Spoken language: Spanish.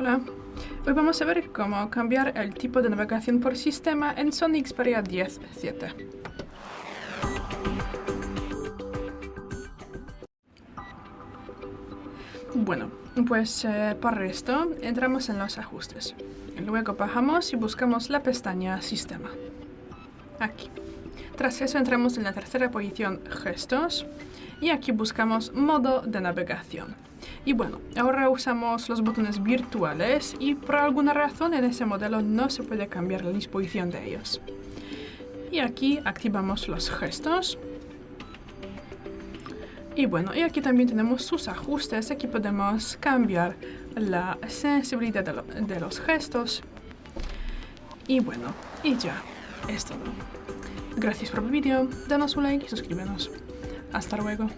Hola, hoy vamos a ver cómo cambiar el tipo de navegación por sistema en Sony Xperia 10.7. Bueno, pues para esto entramos en los ajustes. Luego bajamos y buscamos la pestaña Sistema. Aquí. Tras eso entramos en la tercera posición Gestos y aquí buscamos Modo de navegación. Y bueno, ahora usamos los botones virtuales y por alguna razón en ese modelo no se puede cambiar la disposición de ellos. Y aquí activamos los gestos. Y bueno, y aquí también tenemos sus ajustes. Aquí podemos cambiar la sensibilidad de los gestos. Y bueno, y ya, es todo. Gracias por el vídeo, danos un like y suscríbenos. Hasta luego.